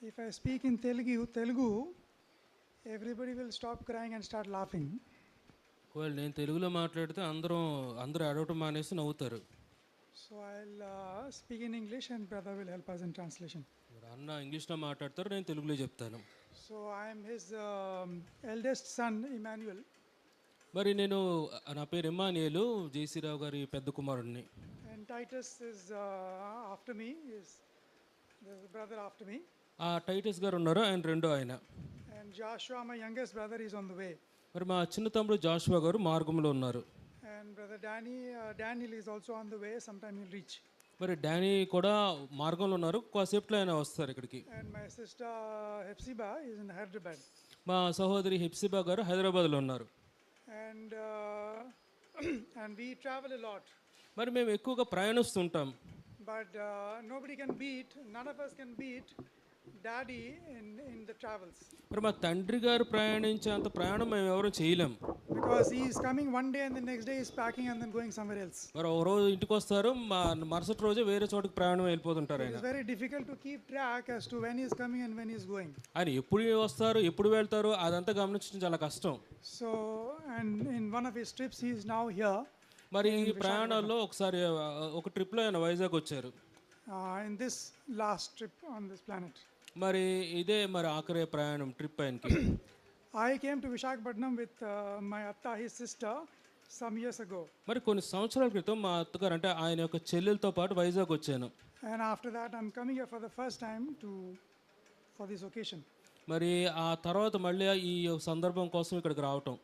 If I speak in Telugu, everybody will stop crying and start laughing. ఒకవేళ నేను తెలుగులో మాట్లాడితే అందరూ ఏడవటం మానేసి నవ్వుతారు. So I'll speak in English and brother will help us in translation. మరి అన్న ఇంగ్లీష్లో మాట్లాడతారు, నేను తెలుగులో చెప్తాను. So I am his eldest son, Emmanuel. మరి నా పేరు ఇమ్మానియేలు, జేసీరావు గారి పెద్ద కుమారుడిని. And Titus is after me, is the brother after me. ఆ టైటస్ గారు ఉన్నారు, ఆయన రెండో ఆయన. And Joshua, my youngest brother, is on the way. మరి మా చిన్న తమ్ముడు జాషువా గారు మార్గంలో ఉన్నారు. And brother Daniel is also on the way. Sometime he'll reach. మరి డానీ కూడా మార్గంలో ఉన్నారు, కాసేపులో ఆయన వస్తారు ఇక్కడికి. And my sister Hepzibah is in Hyderabad. మా సహోదరి హెప్సిబా గారు హైదరాబాద్లో ఉన్నారు. And and we travel a lot. మరి మేము ఎక్కువగా ప్రయాణిస్తుంటాం. But none of us can beat daddy in the travels. మరి మా తండ్రి గారు ప్రయాణించేంత ప్రయాణం మేము ఎవరు చేయలేం. Because he is coming one day and the next day is packing and then going somewhere else. మరి ఒక రోజు ఇంటికి వస్తారు, మరుసటి రోజే వేరే చోటుకి ప్రయాణం వెళ్ళిపోతుంటారు. It is very difficult to keep track as to when he is coming and when he is going. ఆయన ఎప్పుడు వస్తారు, ఎప్పుడు వెళ్తారు, అదంతా గమనించడం చాలా కష్టం. So, and in one of his trips he is now here. మరి ఈ ప్రయాణాల్లో ఒకసారి ఒక ట్రిప్లో ఆయన వైజాగ్ వచ్చారు. In this last trip on this planet. మరి ఇదే మరి ఆఖరి ప్రయాణం ట్రిప్ ఆయనకి. I came to Visakhapatnam with my atta, his sister, some years ago. మరి కొన్ని సంవత్సరాల క్రితం మా అత్తగారు అంటే ఆయన యొక్క చెల్లెలతో పాటు వైజాగ్ వచ్చాను. And after that I'm coming here for the first time for this occasion. మరి ఆ తర్వాత మళ్ళీ ఈ సందర్భం కోసం ఇక్కడికి రావటం.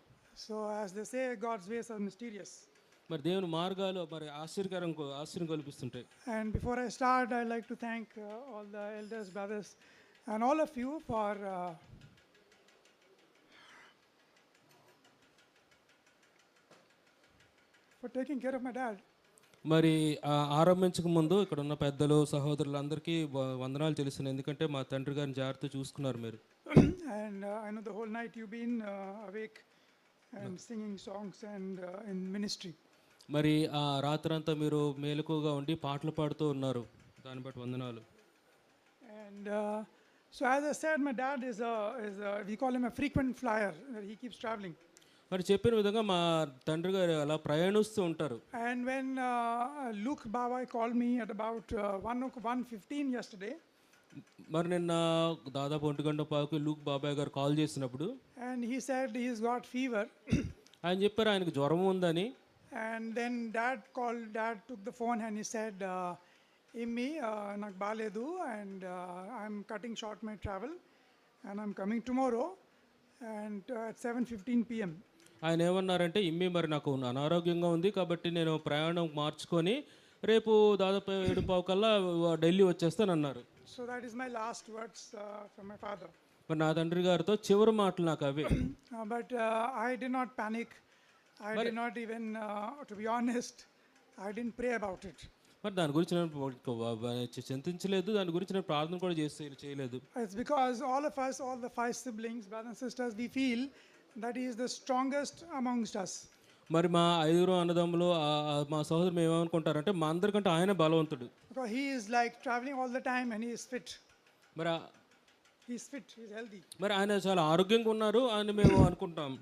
So as they say, God's ways are mysterious. మరి దేవుని మార్గాలు మరి ఆశ్చర్యం కల్పిస్తుంటాయి. And before I start, I'd like to thank all the elders, brothers, and all of you for taking care of my dad. మరి ఆరంభించక ముందు ఇక్కడ ఉన్న పెద్దలు సహోదరులందరికీ వందనాలు తెలుసు, ఎందుకంటే మా తండ్రి గారిని జాగ్రత్త చూసుకున్నారు మీరు. And I know the whole night you've been awake and singing songs and in ministry. మరి ఆ రాత్రంతా మీరు మేలుకుగా ఉండి పాటలు పాడుతూ ఉన్నారు, దాన్ని బట్టి వందనాలు. And so as I said, my dad is we call him a frequent flyer. He keeps traveling. మరి చెప్పిన విధంగా మా తండ్రి గారు అలా ప్రయాణిస్తూ ఉంటారు. And when Luke Baba called me at about 1:15 yesterday. మరి నిన్న దాదాపు 1:15కి లూక్ బాబాయ్ గారు కాల్ చేసినప్పుడు And he said he's got fever. ఆయన చెప్పారు ఆయనకు జ్వరం ఉందని. And then dad took the phone and he said, Immi, నాకు బాలేదు and I'm cutting short my travel and I'm coming tomorrow and at 7:15 p.m. ఆయన ఏమన్నారంటే, ఇమ్మి మరి నాకు అనారోగ్యంగా ఉంది కాబట్టి నేను ప్రయాణం మార్చుకొని రేపు దాదాపు 7:15 కల్లా Delhi వచ్చేస్తానన్నారు. So that is my last words from my father. మరి నా తండ్రి గారితో చివరి మాటలు నాకు అవే. But I did not panic. I did not even, to be honest, I didn't pray about it. మరి దాని గురించి నేను చింతించలేదు, దాని గురించి నేను ప్రార్థన కూడా చేయలేదు. It's because all of us, all the 5 siblings, brothers and sisters, we feel that he is the strongest amongst us. మరి మా 5 అన్నదమ్ములు మా సహోదరు మేము ఏమనుకుంటారంటే మా అందరికంటే ఆయన బలవంతుడు. Because he is like traveling all the time and he is fit. మరి he's fit, he's healthy. మరి ఆయన చాలా ఆరోగ్యంగా ఉన్నారు అని మేము అనుకుంటాం.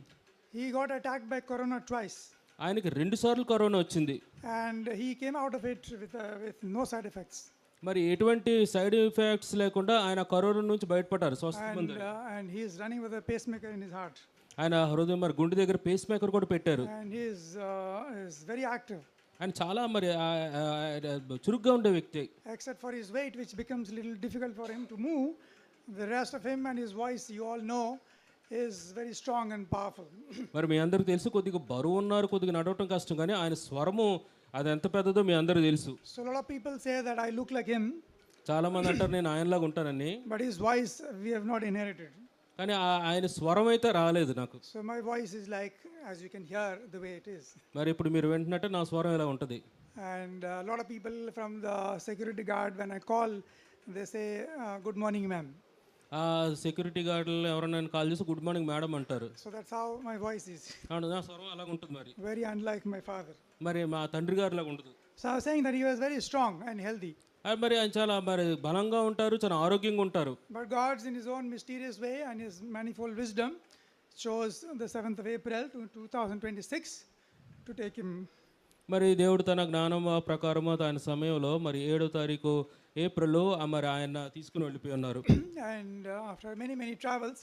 He got attacked by corona twice. ఆయనకి 2 సార్లు కరోనా వచ్చింది. And he came out of it with no side effects. మరి ఎటువంటి సైడ్ ఎఫెక్ట్స్ లేకుండా ఆయన కరోనా నుంచి బయటపడ్డారు. And he is running with a pacemaker in his heart. ఆయన హృదయం మరి గుండె దగ్గర పేస్ మేకర్ కూడా పెట్టారు. And he is very active. ఆయన చాలా మరి చురుగ్గా ఉండే వ్యక్తి. Except for his weight, which becomes a little difficult for him to move, the rest of him and his voice, you all know, is very strong and powerful. మరి మీ అందరికీ తెలుసు, కొద్దిగా బరువు ఉన్నారు, కొద్దిగా నడవటం కష్టం, కానీ ఆయన స్వరము అది ఎంత పెద్దదో మీ అందరికీ తెలుసు. So a lot of people say that I look like him. చాలా మంది అంటారు నేను ఆయనలాగా ఉంటానని. But his voice we have not inherited. కానీ ఆయన స్వరం అయితే రాలేదు నాకు. So my voice is like, as you can hear, the way it is. మరి ఇప్పుడు మీరు వింటున్నట్టే నా స్వరం ఇలా ఉంటుంది. And a lot of people from the security guard, when I call, they say good morning ma'am. Security గార్డులు ఎవరైనా call చేసి గుడ్ మార్నింగ్ మేడం అంటారు. So that's how my voice is. నా స్వరం అలాగ ఉంటుంది. మరి very unlike my father. మరి మా తండ్రి గారు లాగా ఉంటుంది. So I was saying that he was very strong and healthy. మరి ఆయన చాలా మరి బలంగా ఉంటారు, చాలా ఆరోగ్యంగా ఉంటారు. But God's in His own mysterious way and His manifold wisdom chose the 7th of April to 2026 to take him. మరి దేవుడు తన జ్ఞానం ప్రకారము ఆయన సమయంలో మరి 7వ తారీఖు ఏప్రిల్లో మరి ఆయన తీసుకుని వెళ్ళిపోయి ఉన్నారు. And after many travels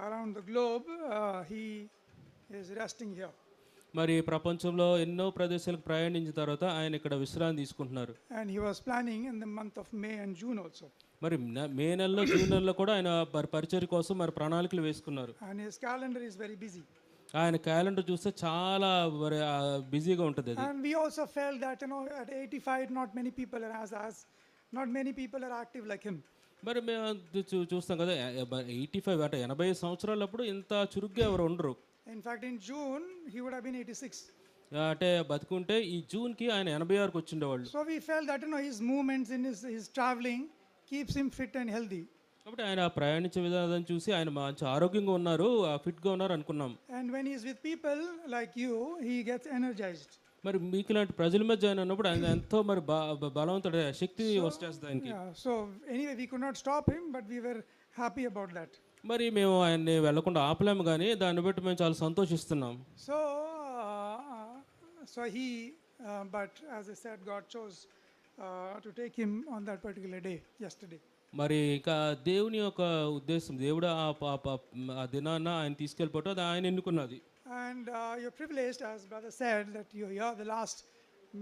around the globe, he is resting here. మరి ప్రపంచంలో ఎన్నో ప్రదేశాలకు ప్రయాణించిన తర్వాత ఆయన ఇక్కడ విశ్రాంతి తీసుకుంటున్నారు. And he was planning in the month of May and June also. మరి మే నెలలో జూన్ నెలలో కూడా ఆయన పరిచర్య కోసం మరి ప్రణాళికలు వేసుకున్నారు. And his calendar is very busy. ఆయన క్యాలెండర్ చూస్తే చాలా మరి బిజీగా ఉంటుంది అది. And we also felt that at 85 not many people are not many people are active like him. మరి మేము చూస్తాం కదా 85 అంటే 80 సంవత్సరాలప్పుడు ఇంత చురుగ్గా ఎవరు ఉండరు. In fact, in June he would have been 86. అంటే బతుకుంటే ఈ జూన్కి ఆయన 86కి వచ్చిండేవాళ్ళు. So we felt that his movements in his traveling keeps him fit and healthy. కాబట్టి ఆయన ప్రయాణించే విధానం చూసి ఆయన మంచి ఆరోగ్యంగా ఉన్నారు, ఫిట్గా ఉన్నారు అనుకున్నాం. And when he is with people like you, he gets energized. మరి మీకు ఇలాంటి ప్రజల మధ్య ఆయన ఉన్నప్పుడు ఆయన ఎంతో మరి బలవంతుడు, శక్తి వచ్చేస్తుంది ఆయనకి. So anyway, we could not stop him, but we were happy about that. మరి మేము ఆయన్ని వెళ్లకుండా ఆపలేము, కానీ దాన్ని బట్టి మేము చాలా సంతోషిస్తున్నాం. So he, but as I said, God chose to take him on that particular day, yesterday. మరి ఇంకా దేవుని యొక్క ఉద్దేశం, దేవుడు ఆ దినాన్న ఆయన తీసుకెళ్ళిపోవటం అది ఆయన ఎన్నుకున్నది. And you're privileged, as brother said, that you hear the last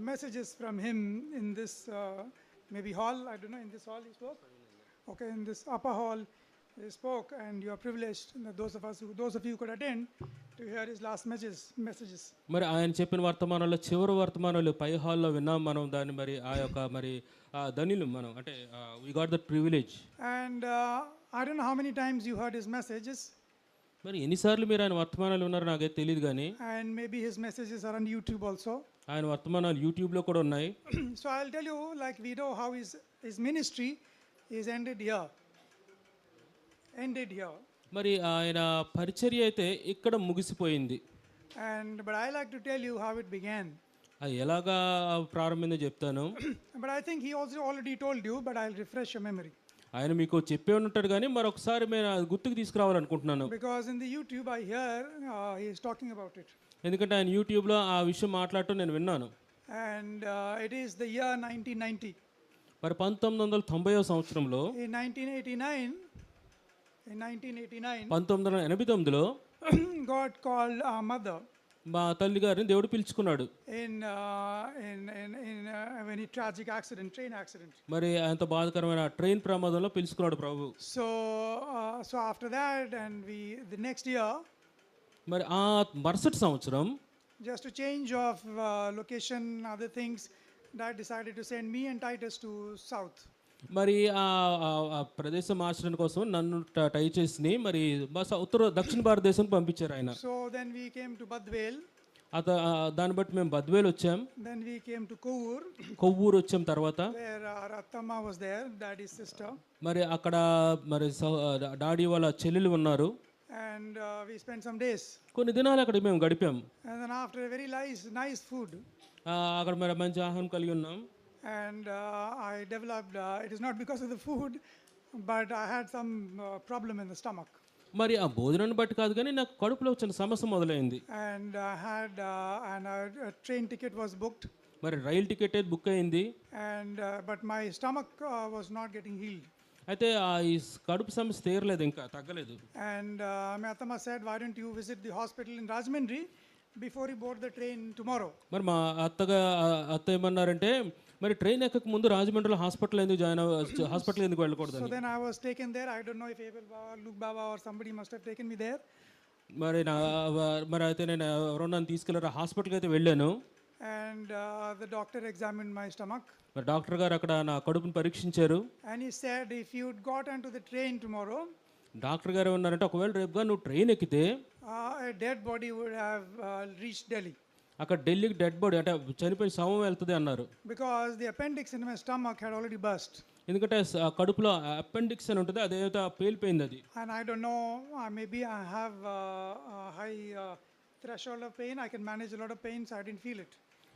messages from him in this maybe hall. I don't know, in this hall he spoke. Okay, in this upper hall he spoke, and you are privileged that those of you could attend to hear his last messages. మరి ఆయన చెప్పిన వర్తమానాల్లో చివరి వర్తమానాలు పై హాల్లో విన్నాం మనం దాన్ని. మరి ఆ యొక్క మరి ధనిలు మనం, అంటే we got that privilege. And I don't know how many times you heard his messages. మరి ఎన్నిసార్లు మీరు ఆయన వర్తమానాలు ఉన్నారో నాకైతే తెలియదు, కానీ And maybe his messages are on YouTube also. ఆయన వర్తమానాలు యూట్యూబ్లో కూడా ఉన్నాయి. So I'll tell you, like we know how his ministry is ended here. మరి ఆయన పరిచర్య అయితే ఇక్కడ ముగిసిపోయింది. But I like to tell you how it began. అది ఎలాగా ప్రారంభిందో చెప్తాను. But I think he also already told you, but I'll refresh your memory. ఆయన మీకు చెప్పే ఉంటాడు, కానీ మరొకసారి నేను గుర్తుకు తీసుకురావాలనుకుంటున్నాను. Because in the YouTube I hear he is talking about it. ఎందుకంటే ఆయన యూట్యూబ్లో ఆ విషయం మాట్లాడటం నేను విన్నాను. And it is the year 1990. మరి 1990వ సంవత్సరంలో, In 1989, 1989లో God called our mother. మా తల్లి గారిని దేవుడు పిలుచుకున్నాడు. In a very tragic train accident. మరి అంత బాధాకరమైన ట్రైన్ ప్రమాదంలో పిలుచుకున్నాడు ప్రభు. So after that, and the next year, మరి ఆ మరుసటి సంవత్సరం, just to change of location, other things, Dad decided to send me and Titus to south. మరి ఆ ప్రదేశం మార్చడం కోసం నన్ను టై చేసి మరి దక్షిణ భారతదేశానికి పంపించారు ఆయన. So then we came to Badvel. దాన్ని బట్టి మేము బద్వేల్ వచ్చాం. Then we came to Kovur. Kovvur వచ్చాం తర్వాత. Where Rattama was there, Daddy's sister. మరి అక్కడ మరి డాడీ వాళ్ళ చెల్లెలు ఉన్నారు. And we spent some days. కొన్ని దినాలు అక్కడ మేము గడిపాం. And then after a very nice food. అక్కడ మరి మంచి ఆహారం కలిగి ఉన్నాం. And I developed, it is not because of the food, but I had some problem in the stomach. మరి ఆ భోజనాన్ని బట్టి కాదు, కానీ నాకు కడుపులో వచ్చిన సమస్య మొదలైంది. And I had a train ticket was booked. మరి రైలు టికెట్ బుక్ అయింది. And but my stomach was not getting healed. అయితే ఈ కడుపు సమస్య తీరలేదు, ఇంకా తగ్గలేదు. And my Atama said, why don't you visit the hospital in Rajahmundry before you board the train tomorrow? మరి మా అత్త ఏమన్నారంటే, మరి ట్రైన్ ఎక్కక ముందు రాజమండ్రిలో హాస్పిటల్ ఎందుకు వెళ్ళకూడదు. So then I was taken there. I don't know if Abel Baba, Luke Baba or somebody must have taken me there. మరి అయితే నేను ఎవరో నన్ను తీసుకెళ్ళారు, హాస్పిటల్కి అయితే వెళ్ళాను. And the doctor examined my stomach. మరి డాక్టర్ గారు అక్కడ నా కడుపుని పరీక్షించారు. And he said, if you'd got onto the train tomorrow, doctor గారు ఏమన్నారంటే, ఒకవేళ రేపుగా నువ్వు ట్రైన్ ఎక్కితే a dead body would have reached Delhi. అక్కడ ఢిల్లీకి డెడ్ బాడీ, అంటే చనిపోయిన శవం వెళ్తుంది అన్నారు. Because the appendix in my stomach had already burst. ఎందుకంటే కడుపులో అపెండిక్స్ అని ఉంటుంది, అదేదో పేలిపోయింది అది. And I don't know, maybe I have a high threshold of pain. I can manage a lot of pain, so I didn't feel it.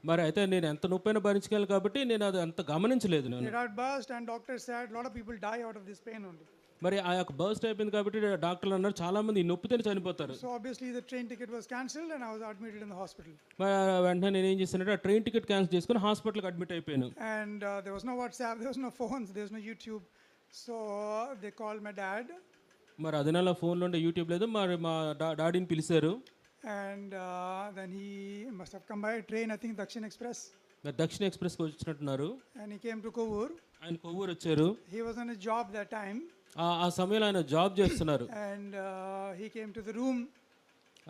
మరి అయితే నేను ఎంత నొప్పైనా భరించగలను కాబట్టి నేను అది అంత గమనించలేదు నేను. It had burst, and doctor said a lot of people die out of this pain only. మరి ఆ యొక్క బర్స్ట్ అయిపోయింది కాబట్టి డాక్టర్లు అన్నారు చాలా మంది ఈ నొప్పితోనే చనిపోతారు. So obviously the train ticket was cancelled, and I was admitted in the hospital. మరి వెంటనే నేను ఏం చేశానంటే ఆ ట్రైన్ టికెట్ క్యాన్సిల్ చేసుకుని హాస్పిటల్కి అడ్మిట్ అయిపోయాను. And there was no WhatsApp, there was no phones, there was no YouTube. So they called my dad, మరి అది నెల ఫోన్లో ఉండే యూట్యూబ్ లేదు. మరి మా డాడీని పిలిచారు. and then he must have come by train, I think Dakshin Express, మరి దక్షిణ ఎక్స్ప్రెస్కి వచ్చినట్టున్నారు. and he came to Kovur. ఆయన కొవ్వూరు వచ్చారు. He was on a job that time, ఆ సమయంలో ఆయన జాబ్ చేస్తున్నారు. and he came to the room,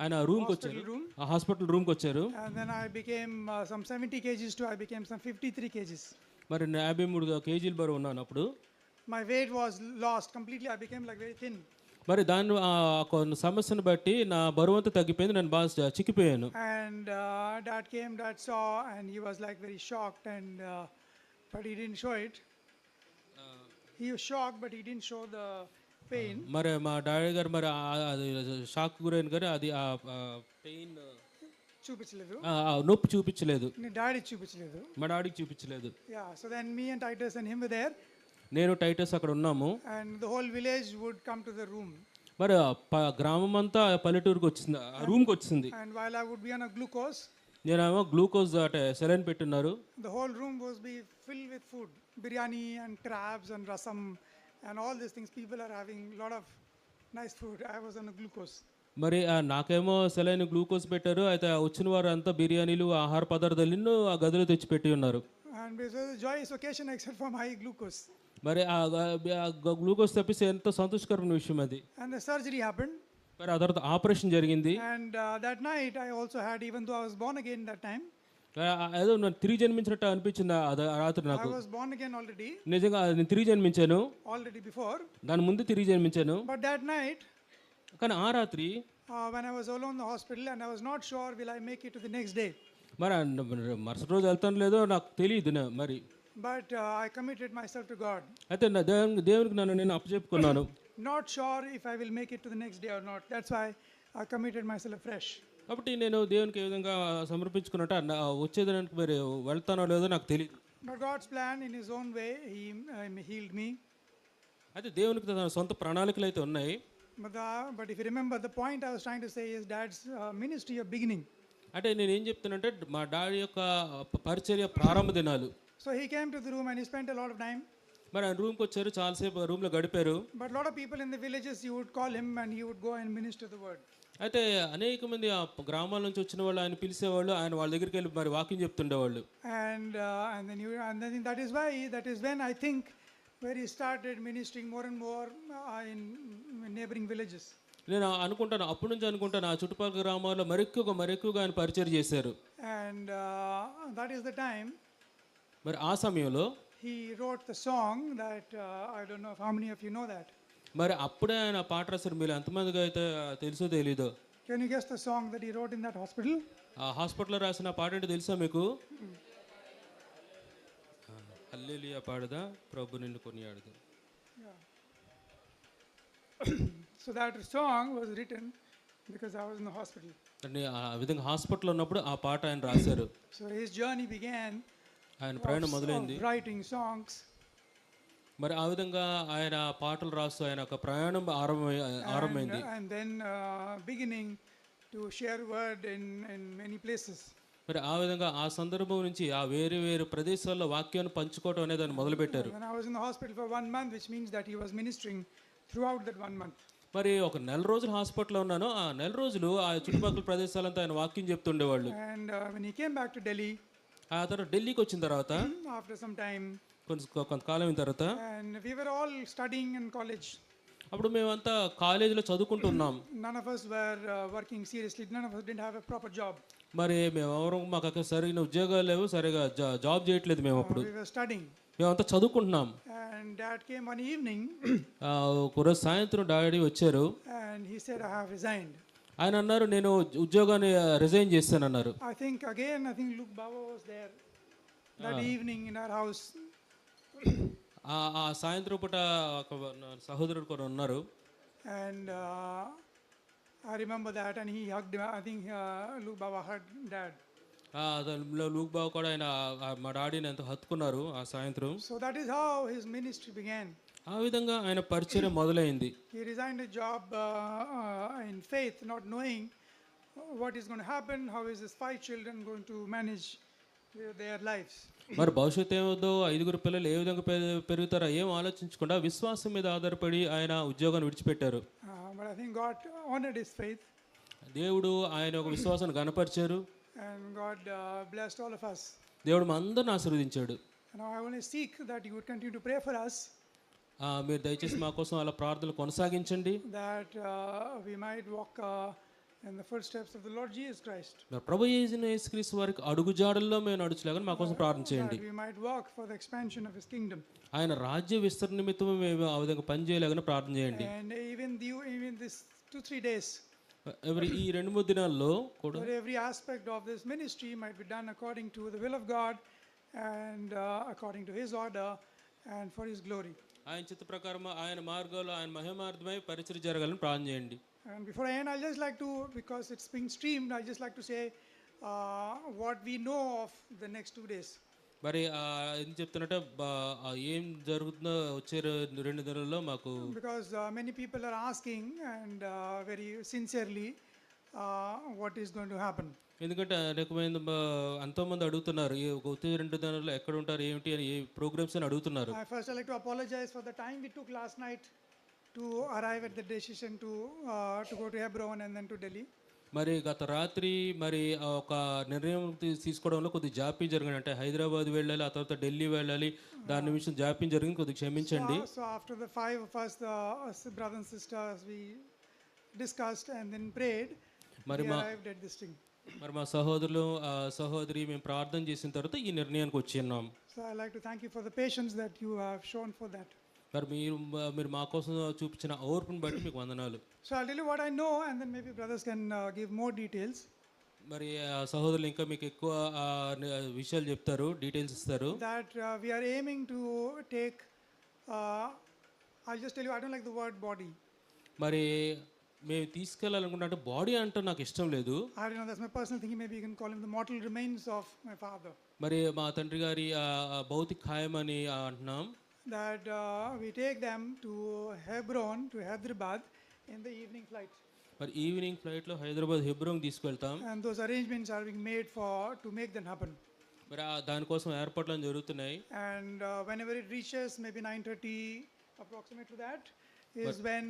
ఆయన రూమ్కి వచ్చారు, hospital room, ఆ హాస్పిటల్ రూమ్కి వచ్చారు. and then I became some 70 kgs to I became some 53 kgs. మరి 53 కేజీలు బరువు ఉన్నాను అప్పుడు. My weight was lost completely. I became like very thin. మరి దాన్ని కొన్ని సమస్యను బట్టి నా బరువు అంతా తగ్గిపోయింది. నేను బాగా చిక్కిపోయాను. And dad came, dad saw, and he was like very shocked, and but he didn't show it. He was shocked, but he didn't show the pain. మరి మా డాడీ గారు మరి అది షాక్ గురైన కానీ అది ఆ పెయిన్ చూపించలేదు. నొప్పి చూపించలేదు. డాడీ చూపించలేదు. మా డాడీకి చూపించలేదు. Yeah, so then me and Titus and him were there, నేను టైటస్ అక్కడ ఉన్నాము. and the whole village would come to the room. మరి గ్రామం అంతా పల్లెటూరుకి వచ్చింది, ఆ రూమ్కి వచ్చింది. And while I would be on a glucose, నేనేమో గ్లూకోజ్ అంటే సెలైన్ పెట్టున్నారు. the whole room was be filled with food, biryani and crabs and rasam and all these things. People are having a lot of nice food. I was on a glucose. మరి నాకేమో saline glucose పెట్టారు. అయితే వచ్చిన వారు అంతా బిర్యానీలు ఆహార పదార్థాలు ఎన్నో ఆ గదిలో తెచ్చి పెట్టి ఉన్నారు. And it was a joyous occasion except for my glucose. మరి ఆ గ్లూకోజ్ తప్పిస్తే ఎంతో సంతోషకరమైన విషయం అది. And the surgery happened. మరి ఆ తర్వాత ఆపరేషన్ జరిగింది. And that night I also had, even though I was born again that time, ఏదో నేను తిరిగి జన్మించినట్టు అనిపించింది ఆ రాత్రి I నాకు. was born again already నిజంగా నేను తిరిగి జన్మించాను. before. దాని ముందు తిరిగి జన్మించాను. But that night, కానీ ఆ రాత్రి when I was alone in the hospital, and I was not sure will I make it to the next day. మరి మరుసటి రోజు వెళ్తాను లేదో నాకు తెలియదు మరి. But I committed myself to God. అయితే నా దేవునికి నన్ను నేను అప్పచెప్పుకున్నాను. Not sure if I will make it to the next day or not. That's why I committed myself afresh. కాబట్టి నేను దేవునికి ఏ విధంగా సమర్పించుకున్నట్టు వచ్చేదానికి మరి వెళ్తానో లేదో నాకు తెలియదు. But God's plan, in His own way, He healed me. అయితే దేవునికి తన సొంత ప్రణాళికలు అయితే ఉన్నాయి. But if you remember, the point I was trying to say is Dad's ministry of beginning. అంటే నేను ఏం చెప్తానంటే మా డాడీ యొక్క పరిచర్య ప్రారంభ దినాలు. So he came to the room and he spent a lot of time. మరి ఆయన రూమ్కి వచ్చారు, చాలాసేపు రూమ్లో గడిపారు. But a lot of people in the villages, you would call him and he would go and minister the word. అయితే అనేక మంది ఆ గ్రామాల నుంచి వచ్చిన వాళ్ళు ఆయన పిలిచేవాళ్ళు, ఆయన వాళ్ళ దగ్గరికి వెళ్ళి మరి వాక్యం చెప్తుండేవాళ్ళు. And then that is when I think where he started ministering more and more in neighboring villages. నేను అనుకుంటాను, అప్పటి నుంచి అనుకుంటాను ఆ చుట్టుపక్కల గ్రామాల్లో మరెక్కువగా ఆయన పరిచయం చేశారు. And that is the time మరి ఆ సమయంలో he wrote the song that I don't know how many of you know that. మరి అప్పుడే ఆయన పాట రాశారు. మీరు ఎంతమందికి అయితే తెలుసో తెలీదో. Can you guess the song that he wrote in that hospital? ఆ హాస్పిటల్లో రాసిన పాట ఏంటో తెలుసా మీకు? హల్లెలూయా పాడదా ప్రభు నిన్ను కొనియాడదు. So that song was written because I was in the hospital. ఆ విధంగా హాస్పిటల్లో ఉన్నప్పుడు ఆ పాట ఆయన రాశారు. So his journey began. ఆయన ప్రయాణం మొదలైంది. Writing songs. మరి ఆ విధంగా ఆయన పాటలు రాస్తూ ఆయన ఒక ప్రయాణం ఆరంభమైంది. And then beginning to share word in many places. మరి ఆ విధంగా ఆ సందర్భం నుంచి ఆ వేరు ప్రదేశాల్లో వాక్యాన్ని పంచుకోవడం అనేది ఆయన మొదలుపెట్టారు. When I was in the hospital for 1 month, which means that he was ministering throughout that 1 month. మరి ఒక నెల రోజులు హాస్పిటల్లో ఉన్నాను. ఆ నెల రోజులు ఆ చుట్టుపక్కల ప్రదేశాలంతా ఆయన వాక్యం చెప్తుండేవాళ్ళు. And when he came back to Delhi, ఆ తర్వాత ఢిల్లీకి వచ్చిన తర్వాత after some time, కొంతకాలం అయిన తర్వాత, and we were all studying in college. అప్పుడు మేమంతా కాలేజీలో చదువుకుంటున్నాం. None of us were working seriously. None of us didn't have a proper job. మరి మేమెవరు మాకు అక్కడ సరైన ఉద్యోగాలు లేవు, సరిగా జాబ్ చేయట్లేదు మేము అప్పుడు. We were studying. మేమంతా చదువుకుంటున్నాం. And Dad came one evening. ఒకరోజు సాయంత్రం డాడీ వచ్చారు. And he said, I have resigned. ఆయన అన్నారు నేను ఉద్యోగాన్ని రిజైన్ చేస్తాను అన్నారు. I think Luke Baba was there that evening in our house. ఆ సాయంత్రం పూట ఒక సహోదరుడు కూడా ఉన్నారు. And I remember that, and he hugged him. I think Luke Baba hugged Dad. దానిలో లూక్ బావ కూడా ఆయన మా డాడీని ఎంతో హత్తుకున్నారు ఆ సాయంత్రం. So that is how his ministry began. ఆ విధంగా ఆయన పరిచర్య మొదలైంది. He resigned his job in faith, not knowing what is going to happen, how is his 5 children going to manage their lives. మరి భవిష్యత్తు ఏమవుతుందో, 5 పిల్లలు ఏ విధంగా పెరుగుతారో ఏం ఆలోచించకుండా విశ్వాసం మీద ఆధారపడి ఆయన ఉద్యోగాన్ని విడిచిపెట్టారు. But I think God honored his faith, దేవుడు ఆయన ఒక విశ్వాసాన్ని గణపరిచారు. and God blessed all of us. దేవుడు మా అందరిని ఆశీర్వదించాడు. Now I want to seek that you would continue to pray for us, మీరు దయచేసి మా కోసం అలా ప్రార్థనలు కొనసాగించండి. that we might walk in the footsteps of the Lord Jesus Christ. మరి ప్రభు యేసుక్రీస్తు వారికి అడుగుజాడల్లో మేము నడుచులాగా మా కోసం ప్రార్థన చేయండి. That we might walk for the expansion of his kingdom. ఆయన రాజ్య విస్తరణ నిమిత్తం మేము ఆ విధంగా పనిచేయలాగా ప్రార్థన చేయండి. And even this 2-3 days, ఈ 2-3 దినాల్లో కూడా that every aspect of this ministry might be done according to the will of God and according to his order and for his glory. ఆయన చిత్త ప్రకారం ఆయన మార్గాలు ఆయన మహిమార్థమై పరిచర్య జరగాలని ప్రార్థన చేయండి. And before I end, I'll just like to, because it's being streamed, I'd just like to say what we know of the next 2 days. మరి ఏం చెప్తున్నట్టే ఏం జరుగుతుందో వచ్చే 2 దినాల్లో మాకు, Because many people are asking and very sincerely what is going to happen. ఎందుకంటే అనేకమైన ఎంతోమంది అడుగుతున్నారు ఈ వచ్చే 2 దినాల్లో ఎక్కడ ఉంటారు ఏమిటి అని, ఏ ప్రోగ్రామ్స్ అని అడుగుతున్నారు. First I'd like to apologize for the time we took last night to arrive at the decision to go to Hebron and then to Delhi. మరి గత రాత్రి మరి ఒక నిర్ణయం తీసుకోవడంలో కొద్దిగా జాప్యం జరిగింది. అంటే హైదరాబాద్ వెళ్ళాలి, ఆ తర్వాత ఢిల్లీ వెళ్ళాలి, దాని నిమిషం జాప్యం జరిగింది, కొద్దిగా క్షమించండి. So after the 5 of us, the brothers and sisters, we discussed and then prayed. We arrived at this thing. మరి మా సహోదరులు సహోదరి మేము ప్రార్థన చేసిన తర్వాత ఈ నిర్ణయానికి వచ్చి ఉన్నాం. So I'd like to thank you for the patience that you have shown for that. మరి మీరు మా కోసం చూపించిన ఓర్పును బట్టి మీకు వందనాలు. So I'll tell you what I know and then maybe brothers can give more details. మరి సహోదరులు ఇంకా మీకు ఎక్కువ విషయాలు చెప్తారు, డీటెయిల్స్ ఇస్తారు. That we are aiming to take, I'll just tell you, I don't like the word body. మరి మేము తీసుకెళ్ళాలనుకుంటే, అంటే బాడీ అంటే నాకు ఇష్టం లేదు. I don't know, that's my personal thinking. Maybe you can call him the mortal remains of my father. మరి మా తండ్రి గారి భౌతిక ఖాయం అని అంటున్నాం. That we take them to Hebron, to Hyderabad in the evening flight. మరి ఈవినింగ్ ఫ్లైట్లో హైదరాబాద్ హెబ్రోన్ తీసుకెళ్తాం. And those arrangements are being made to make them happen. మరి దానికోసం ఏర్పాట్లు జరుగుతున్నాయి. And whenever it reaches maybe 9:30 approximate to that is when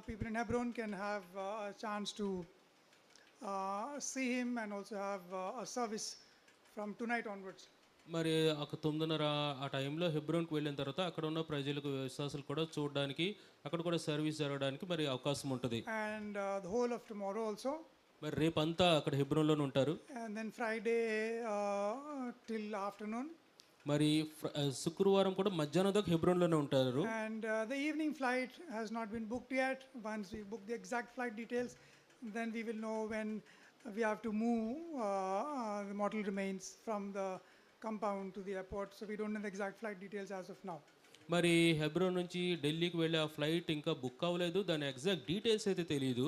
people in Hebron can have a chance to see him and also have a service from tonight onwards. మరి ఒక 9:30 ఆ టైంలో హెబ్రోన్కి వెళ్ళిన తర్వాత అక్కడ ఉన్న ప్రజలకు, విశ్వాసులు కూడా చూడడానికి, అక్కడ కూడా సర్వీస్ జరగడానికి మరి అవకాశం ఉంటుంది. And the whole of tomorrow also. మరి రేపంతా అక్కడ హెబ్రోన్లోనే ఉంటారు. And then Friday till afternoon. మరి శుక్రవారం కూడా మధ్యాహ్నం దాకా హెబ్రోన్లోనే ఉంటారు. And the evening flight has not been booked yet. Once we book the exact flight details, then we will know when we have to move the mortal remains from the compound to the airport. So we don't know the exact flight details as of now. మరి హెబ్రోన్ నుంచి ఢిల్లీకి వెళ్ళే ఆ flight ఇంకా book అవ్వలేదు, దాని exact details అయితే తెలియదు.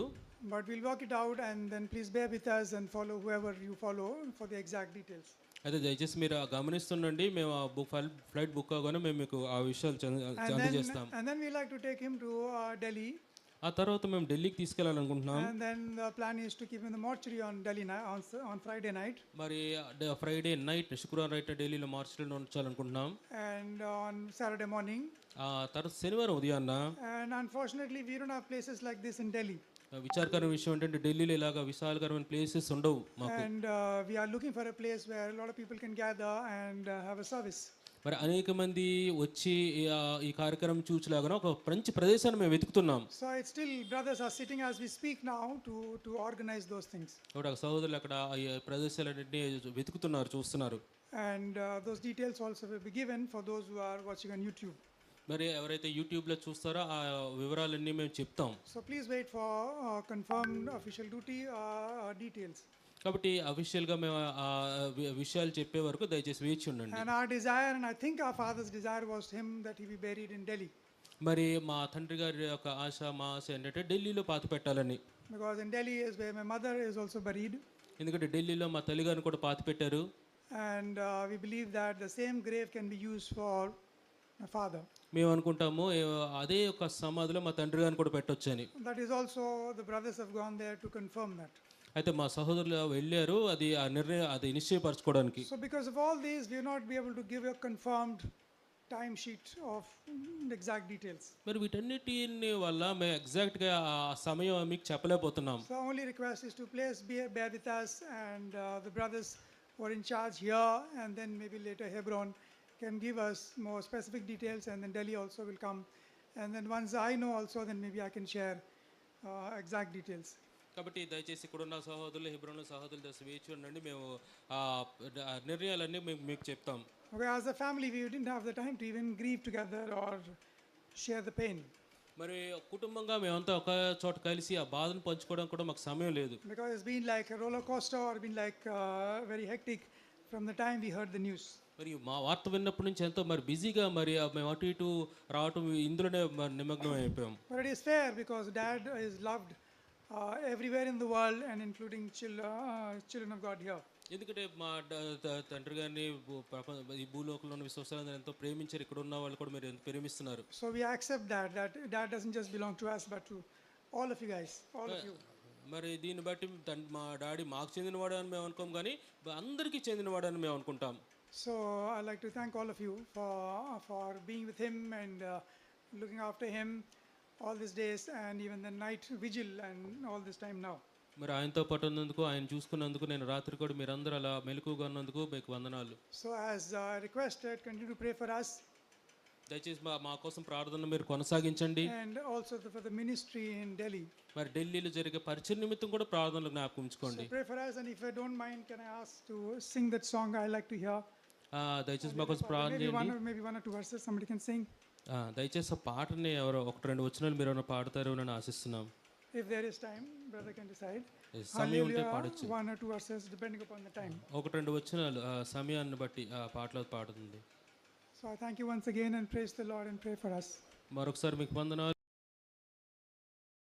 But we'll work it out and then please bear with us and follow whoever you follow for the exact details. అయితే దయచేసి మీరు గమనిస్తుండండి, మేము ఆ ఫ్లైట్ బుక్ అవ్వగానే మేము మీకు ఆ విషయాలు అందజేస్తాం. And then we like to take him to Delhi. ఆ తర్వాత మేము ఢిల్లీకి తీసుకెళ్లాలనుకుంటున్నాం. And then the plan is to keep him in the mortuary on Delhi on Friday night. మరి ఫ్రైడే నైట్, శుక్రవారం నైట్ ఢిల్లీలో మార్చిలో ఉంచాలనుకుంటున్నాం. And on Saturday morning. తర్వాత శనివారం ఉదయాన్న. And unfortunately we don't have places like this in Delhi. విచారకరమైన విషయం ఏంటంటే ఢిల్లీలో ఇలాగా విశాలకరమైన ప్లేసెస్ ఉండవు మాకు. And we are looking for a place where a lot of people can gather and have a service. మరి అనేక మంది వచ్చి ఈ కార్యక్రమం చూచలాగా ఒక మంచి ప్రదేశాన్ని మేము వెతుకుతున్నాం. So it's still brothers are sitting as we speak now to organize those things. ఒక సహోదరులు అక్కడ ఈ ప్రదేశాలన్నింటినీ వెతుకుతున్నారు, చూస్తున్నారు. And those details also will be given for those who are watching on YouTube. మరి ఎవరైతే యూట్యూబ్లో చూస్తారో ఆ వివరాలన్నీ మేము చెప్తాం. So please wait for confirmed official duty details. కాబట్టి అఫీషియల్గా మేము ఆ విషయాలు చెప్పే వరకు దయచేసి వేచి ఉండండి. And our desire, and I think our father's desire was him that he be buried in Delhi. మరి మా తండ్రి గారి యొక్క ఆశ, మా ఆశ ఏంటంటే ఢిల్లీలో పాతి పెట్టాలని. Because in Delhi is where my mother is also buried. ఎందుకంటే ఢిల్లీలో మా తల్లిగారిని కూడా పాతి పెట్టారు. And we believe that the same grave can be used for my father. మేము అనుకుంటాము అదే ఒక సమాధిలో మా తండ్రి గారిని కూడా పెట్టొచ్చని. That is also, the brothers have gone there to confirm that. అయితే మా సహోదరులు వెళ్ళారు అది ఆ నిర్ణయం అది నిశ్చయపరచుకోవడానికి. So because of all these, we will not be able to give a confirmed time sheet of exact details. మరి వీటన్నిటిని వల్ల మేము ఎగ్జాక్ట్గా ఆ సమయం మీకు చెప్పలేకపోతున్నాం. So our only request is to please bear with us, and the brothers who are in charge here and then maybe later Hebron can give us more specific details, and then Delhi also will come, and then once I know also, then maybe I can share exact details. కాబట్టి దయచేసి ఇక్కడ ఉన్న సహోదరులు హెబ్రోన్ సహోదరులు దశ వేచి ఉండండి, మేము ఆ నిర్ణయాలన్నీ మేము మీకు చెప్తాం. Okay, as a family we didn't have the time to even grieve together or share the pain, మరి కుటుంబంగా మేమంతా ఒక చోట కలిసి ఆ బాధను పంచుకోవడం కూడా మాకు సమయం లేదు. because it's been like a roller coaster, or been like very hectic from the time we heard the news. మరి మా వార్త విన్నప్పటి నుంచి ఎంతో మరి బిజీగా మరి మేము అటు ఇటు రావటం ఇందులోనే మరి నిమగ్నం అయిపోయాం. But it is fair because Dad is loved everywhere in the world, and including children of God here. ఎందుకంటే మా తండ్రి గారిని ఈ భూలోకంలో ఉన్న విశ్వాసాలను ఎంతో ప్రేమించారు, ఇక్కడ ఉన్న వాళ్ళు కూడా మీరు ఎంత ప్రేమిస్తున్నారు. So we accept that Dad doesn't just belong to us but to all of you guys, all of you. మరి దీన్ని బట్టి మా డాడీ మాకు చెందినవాడు అని మేము అనుకోం, కానీ అందరికీ చెందినవాడు అని మేము అనుకుంటాం. So I'd like to thank all of you for being with him and looking after him all these days, and even the night vigil and all this time now. మరి ఆయనతో పాటు ఉన్నందుకు, ఆయన చూసుకున్నందుకు, నేను రాత్రి కూడా మీరందరూ అలా మెలకుగా ఉన్నందుకు మీకు వందనాలు. So as requested, continue to pray for us, దయచేసి మా కోసం ప్రార్థన మీరు కొనసాగించండి. and also for the ministry in Delhi. మరి ఢిల్లీలో జరిగే పరిచయ నిమిత్తం కూడా ప్రార్థనలు జ్ఞాపకం ఉంచుకోండి. So pray for us, and if I don't mind, can I ask to sing that song I like to hear? దయచేసి మా కోసం ప్రార్థన చేయండి. Maybe one or two verses somebody can sing. దయచేసి ఆ పాటని ఎవరో ఒకటి రెండు వచనాలు మీరు ఏమైనా పాడతారు అని ఆశిస్తున్నాం. If there is time, brother can decide. సమయం ఉంటే Hallelujah, పాడొచ్చు. one or two verses depending upon the time. ఒకటి రెండు వచనాలు సమయాన్ని బట్టి ఆ పాటలో పాడుతుంది. So I thank you once again and praise the Lord and pray for us. మరొకసారి మీకు వందనాలు.